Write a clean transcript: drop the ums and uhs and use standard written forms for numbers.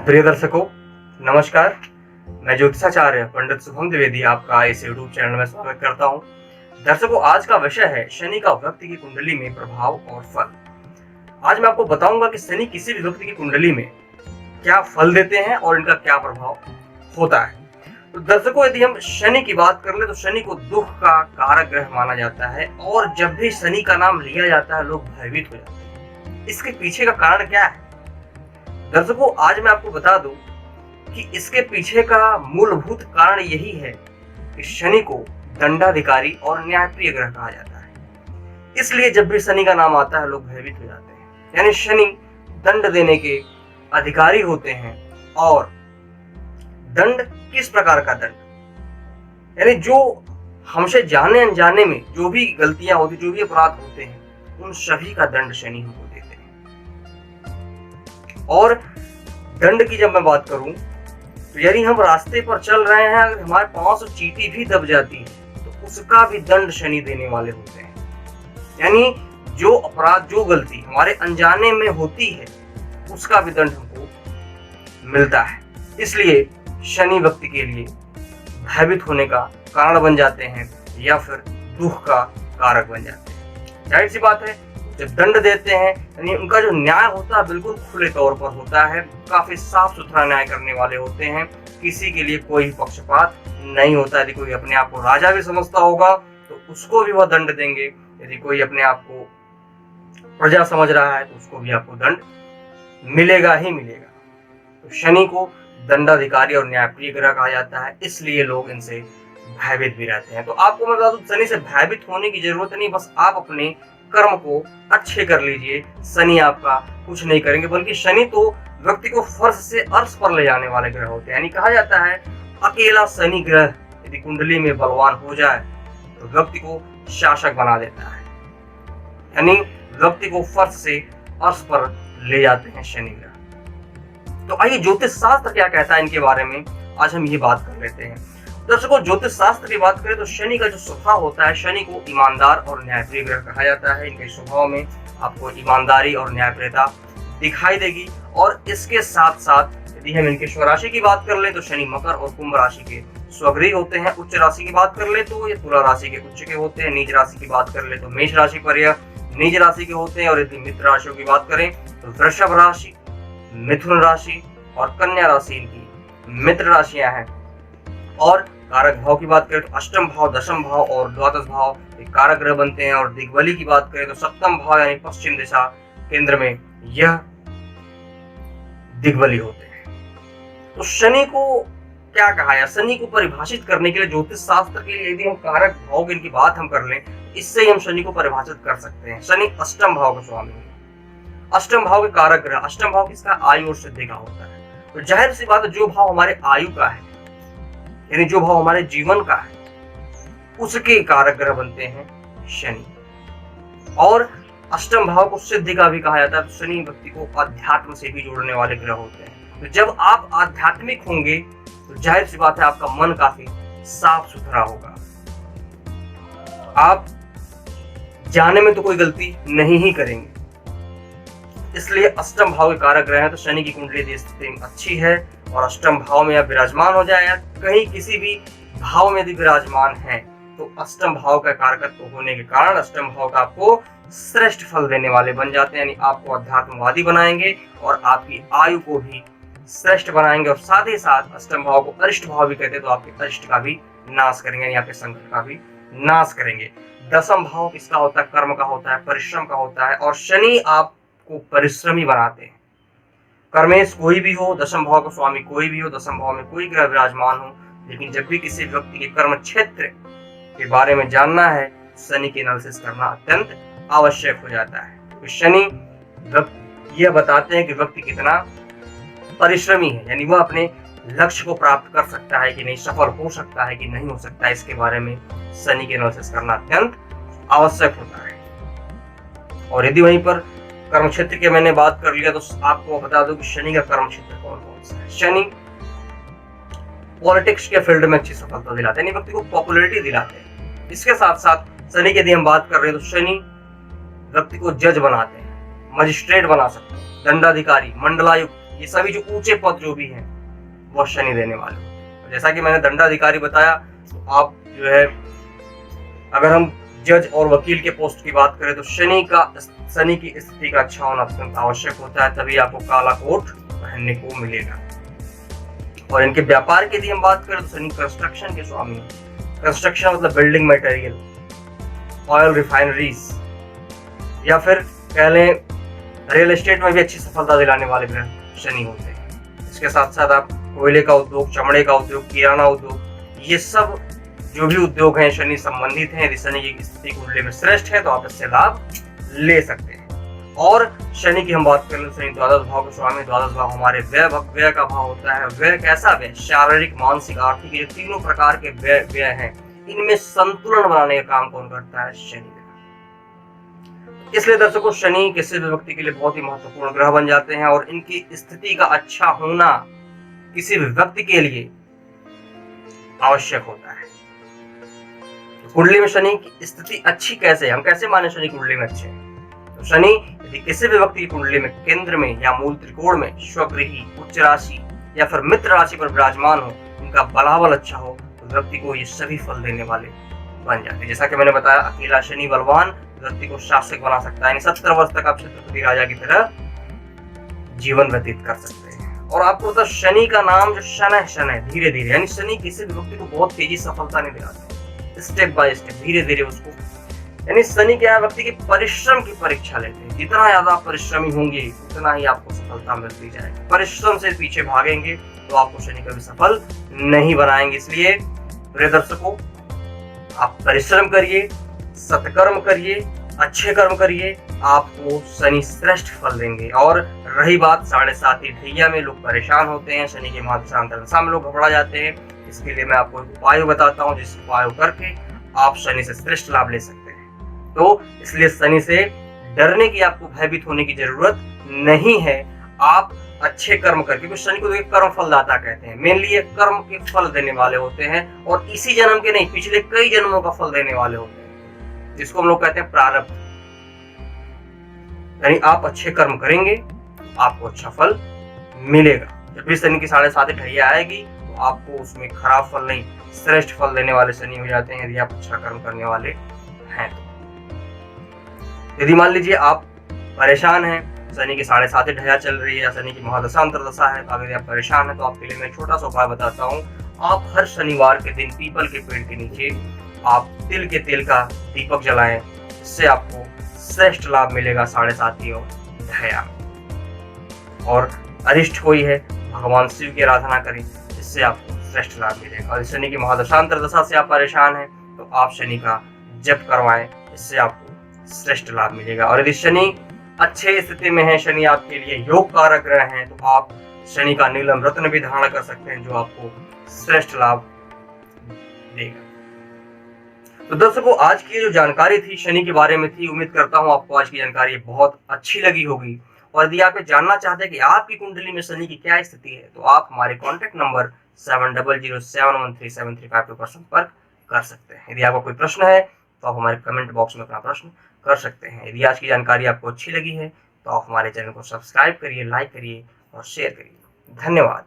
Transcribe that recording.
प्रिय दर्शकों, नमस्कार। मैं ज्योतिषाचार्य पंडित शुभम द्विवेदी आपका इस यूट्यूब चैनल में स्वागत करता हूं। दर्शकों, आज का विषय है शनि का व्यक्ति की कुंडली में प्रभाव और फल। आज मैं आपको बताऊंगा कि शनि किसी भी व्यक्ति की कुंडली में क्या फल देते हैं और इनका क्या प्रभाव होता है। तो दर्शकों, यदि हम शनि की बात कर ले तो शनि को दुख का कारक ग्रह माना जाता है और जब भी शनि का नाम लिया जाता है लोग भयभीत हो जाते हैं। इसके पीछे का कारण क्या है? दर्शकों, आज मैं आपको बता दूं कि इसके पीछे का मूलभूत कारण यही है कि शनि को दंडाधिकारी और न्यायप्रिय ग्रह कहा जाता है। इसलिए जब भी शनि का नाम आता है लोग भयभीत हो जाते हैं। यानी शनि दंड देने के अधिकारी होते हैं। और दंड किस प्रकार का दंड? यानी जो हमसे जाने अनजाने में जो भी गलतियां होती, जो भी अपराध होते हैं, उन सभी का दंड शनि हमको देते हैं। और दंड की जब मैं बात करूं तो यदि हम रास्ते पर चल रहे हैं, अगर हमारे पांव से चींटी भी दब जाती है तो उसका भी दंड शनि देने वाले होते हैं। यानी जो अपराध, जो गलती हमारे अनजाने में होती है, उसका भी दंड हमको मिलता है। इसलिए शनि व्यक्ति के लिए भयभीत होने का कारण बन जाते हैं या फिर दुख का कारक बन जाते हैं। जाहिर सी बात है, जब दंड देते हैं यानी उनका जो न्याय होता है बिल्कुल खुले तौर पर होता है। काफी साफ सुथरा न्याय करने वाले होते हैं। किसी के लिए कोई पक्षपात नहीं होता। यदि कोई अपने आप को राजा भी समझता होगा तो उसको भी वह दंड देंगे। यदि कोई अपने आप को प्रजा समझ रहा है तो उसको भी आपको दंड मिलेगा ही मिलेगा। तो शनि को दंडाधिकारी और न्यायप्रिय ग्रह कहा जाता है, इसलिए लोग इनसे भयभीत भी रहते हैं। तो आपको मैं बता दूं, शनि से भयभीत होने की जरूरत नहीं। बस आप अपने कर्म को अच्छे कर लीजिए, शनि आपका कुछ नहीं करेंगे। बल्कि शनि तो व्यक्ति को फर्श से अर्श पर ले जाने वाले ग्रह होते हैं। यानी कहा जाता है अकेला शनि ग्रह यदि कुंडली में बलवान हो जाए तो व्यक्ति को शासक बना देता है। यानी व्यक्ति को फर्श से अर्श पर ले जाते हैं शनि ग्रह। तो आइए ज्योतिष शास्त्र क्या कहता है इनके बारे में, आज हम ये बात कर लेते हैं। दर्शकों, ज्योतिष शास्त्र की बात करें तो शनि का जो स्वभाव होता है, शनि को ईमानदार और न्यायप्रिय ग्रह कहा जाता है। इनके स्वभाव में आपको ईमानदारी और न्यायप्रियता दिखाई देगी। और इसके साथ साथ यदि हम इनके स्वराशि की बात कर ले तो शनि मकर और कुंभ राशि के स्वगृही होते हैं। उच्च राशि की बात कर ले तो ये तुला राशि के उच्च के होते हैं। नीच राशि की बात कर ले तो मेष राशि पर यह नीच राशि के होते हैं। और यदि मित्र राशियों की बात करें तो वृषभ राशि, मिथुन राशि और कन्या राशि इनकी मित्र राशियां हैं। और कारक भाव की बात करें तो अष्टम भाव, दशम भाव और द्वादश भाव कारक ग्रह बनते हैं। और दिग्बली की बात करें तो सप्तम भाव यानी पश्चिम दिशा केंद्र में यह दिग्बली होते हैं। तो शनि को क्या कहा है? शनि को परिभाषित करने के लिए ज्योतिष शास्त्र के लिए यदि हम कारक भाव की इनकी बात हम कर लें, इससे ही हम शनि को परिभाषित कर सकते हैं। शनि अष्टम भाव का स्वामी है, अष्टम भाव के कारक ग्रह। अष्टम भाव किसका? आयु और सिद्धि का होता है। तो जाहिर सी बात है, जो भाव हमारे आयु का है यानी जो भाव हमारे जीवन का है, उसके कारक ग्रह बनते हैं शनि। और अष्टम भाव को सिद्धि का भी कहा जाता है। तो शनि व्यक्ति को अध्यात्म से भी जोड़ने वाले ग्रह होते हैं। तो जब आप आध्यात्मिक होंगे तो जाहिर सी बात है आपका मन काफी साफ सुथरा होगा। आप जाने में तो कोई गलती नहीं ही करेंगे। इसलिए अष्टम भाव के कारक ग्रह हैं। तो शनि की कुंडली की स्थिति अच्छी है और अष्टम भाव में या विराजमान हो जाए या कहीं किसी भी भाव में यदि विराजमान है तो अष्टम भाव का कारकत्व होने के कारण अष्टम भाव का आपको श्रेष्ठ फल देने वाले बन जाते हैं। यानी आपको अध्यात्मवादी बनाएंगे और आपकी आयु को भी श्रेष्ठ बनाएंगे। और साथ ही साथ अष्टम भाव को अरिष्ट भाव भी कहते हैं। तो आपके अरिष्ट का भी नाश करेंगे, यानी आपके संकट का भी नाश करेंगे। दसम भाव किसका होता है? कर्म का होता है, परिश्रम का होता है। और शनि आपको परिश्रमी बनाते हैं। कर्मेश कोई भी हो, दशम भाव का स्वामी कोई भी हो, दशम भाव में कोई ग्रह विराजमान हो, लेकिन जब भी किसी व्यक्ति के कर्म क्षेत्र के बारे में जानना है, शनि के एनालिसिस करना अत्यंत आवश्यक हो जाता है। तो शनि यह बताते हैं कि व्यक्ति कितना परिश्रमी है, यानी वह अपने लक्ष्य को प्राप्त कर सकता है कि नहीं, सफल हो सकता है कि नहीं हो सकता है। इसके बारे में शनि के एनालिसिस करना अत्यंत आवश्यक होता है। और यदि वहीं पर कर्म क्षेत्र की मैंने बात कर लिया तो आपको बता दूं कि शनि का कर्म क्षेत्र कौन कौन सा है। शनि पॉलिटिक्स के फील्ड में अच्छी सफलता दिलाते हैं, यानी व्यक्ति को पॉपुलैरिटी दिलाते हैं। इसके साथ साथ शनि की यदि हम बात कर रहे हैं तो शनि व्यक्ति को जज बनाते हैं, मजिस्ट्रेट बना सकते हैं, दंडाधिकारी, मंडलायुक्त, ये सभी जो ऊंचे पद जो भी हैं वो शनि देने वाले होते हैं। जैसा कि मैंने दंडाधिकारी बताया, तो आप जो है अगर हम जज और वकील के पोस्ट की बात करें तो शनि की स्थिति का अच्छा होना अत्यंत आवश्यक होता है, तभी आपको काला कोट पहनने को मिलेगा। और इनके व्यापार की यदि हम बात करें तो शनि कंस्ट्रक्शन के स्वामी है। कंस्ट्रक्शन मतलब बिल्डिंग मटेरियल, ऑयल रिफाइनरीज, या फिर कह लें रियल एस्टेट में भी अच्छी सफलता दिलाने वाले ग्रह शनि होते हैं। इसके साथ साथ आप कोयले का उद्योग, चमड़े का उद्योग, किराना उद्योग, ये सब जो भी उद्योग हैं शनि संबंधित हैं। यदि शनि की स्थिति कुंडली में श्रेष्ठ है तो आप इससे लाभ ले सकते हैं। और शनि की हम बात करें तो शनि द्वादश भाव के स्वामी, द्वादश भाव हमारे व्यय का भाव होता है। व्यय कैसा व्यय? शारीरिक, मानसिक, आर्थिक, ये तीनों प्रकार के व्यय हैं, इनमें संतुलन बनाने का काम कौन करता है? शनि। इसलिए दर्शकों, शनि किसी भी व्यक्ति के लिए बहुत ही महत्वपूर्ण ग्रह बन जाते हैं और इनकी स्थिति का अच्छा होना किसी भी व्यक्ति के लिए आवश्यक होता है। कुंडली में शनि की स्थिति अच्छी कैसे है, हम कैसे माने शनि कुंडली में अच्छे हैं? तो शनि यदि किसी भी व्यक्ति की कुंडली में केंद्र में या मूल त्रिकोण में स्वगृही, उच्च राशि या फिर मित्र राशि पर विराजमान हो, इनका बलाबल अच्छा हो, तो व्यक्ति को ये सभी फल देने वाले बन जाते हैं। जैसा कि मैंने बताया, अकेला शनि बलवान व्यक्ति को शासक बना सकता है, 70 वर्ष तक आप छत्रपति राजा की तरह जीवन व्यतीत कर सकते हैं। और आपको पता, शनि का नाम जो शन है धीरे धीरे, यानी शनि किसी भी व्यक्ति को बहुत तेजी सफलता नहीं दिलाते, स्टेप बाय स्टेप धीरे धीरे उसको, यानी शनि क्या है, व्यक्ति के परिश्रम की परीक्षा लेते हैं। जितना ज्यादा परिश्रमी होंगे उतना ही आपको सफलता मिलती जाएगी। परिश्रम से पीछे भागेंगे तो आपको शनि कभी सफल नहीं बनाएंगे। इसलिए प्रिय दर्शकों, आप परिश्रम करिए, सत्कर्म करिए, अच्छे कर्म करिए, आपको शनि श्रेष्ठ फल देंगे। और रही बात 7.5 ढैया में लोग परेशान होते हैं, शनि के महादशा में लोग घबरा जाते हैं, इसके लिए मैं आपको एक उपाय बताता हूँ, जिस उपाय करके आप शनि से श्रेष्ठ लाभ ले सकते हैं। तो इसलिए शनि से डरने की, आपको भयभीत होने की जरूरत नहीं है। आप अच्छे कर्म करके, क्योंकि शनि को कर्म फलदाता कहते हैं, मेनली ये कर्म के फल देने वाले होते हैं और इसी जन्म के नहीं, पिछले कई जन्मों का फल देने वाले होते हैं, जिसको हम लोग कहते हैं प्रारब्ध। यानी आप अच्छे कर्म करेंगे, आपको अच्छा फल मिलेगा। जब भी शनि की 7.5 ढैया आएगी तो आपको उसमें खराब फल नहीं, श्रेष्ठ फल देने वाले शनि हो जाते हैं, यदि आप अच्छा कर्म करने वाले हैं तो। यदि मान लीजिए आप परेशान हैं, शनि की 7.5 ढैया चल रही है या शनि की महादशा अंतर्दशा है, तो अगर आप परेशान हैं तो आपके लिए मैं एक छोटा सा उपाय बताता हूँ। आप हर शनिवार के दिन पीपल के पेड़ के नीचे आप तिल के तेल का दीपक जलाएं, इससे आपको श्रेष्ठ लाभ मिलेगा 7.5 ढैया। और अरिष्ट कोई है, भगवान शिव की आराधना करें, इससे आपको श्रेष्ठ लाभ मिलेगा। और शनि की महादशा अंतर्दशा से आप परेशान हैं तो आप शनि का जप करवाएं, इससे आपको श्रेष्ठ लाभ मिलेगा। और यदि शनि अच्छे स्थिति में है, शनि आपके लिए योग कारक ग्रह हैं, तो आप शनि का नीलम रत्न भी धारण कर सकते हैं, जो आपको श्रेष्ठ लाभ देगा। तो दर्शकों, आज की जो जानकारी थी शनि के बारे में थी, उम्मीद करता हूं आपको आज की जानकारी बहुत अच्छी लगी होगी। और यदि आप जानना चाहते हैं कि आपकी कुंडली में शनि की क्या स्थिति है, तो आप हमारे कॉन्टैक्ट नंबर 7007137352 पर संपर्क कर सकते हैं। यदि आपका कोई प्रश्न है तो आप हमारे कमेंट बॉक्स में अपना प्रश्न कर सकते हैं। यदि आज की जानकारी आपको अच्छी लगी है तो आप हमारे चैनल को सब्सक्राइब करिए, लाइक करिए और शेयर करिए। धन्यवाद।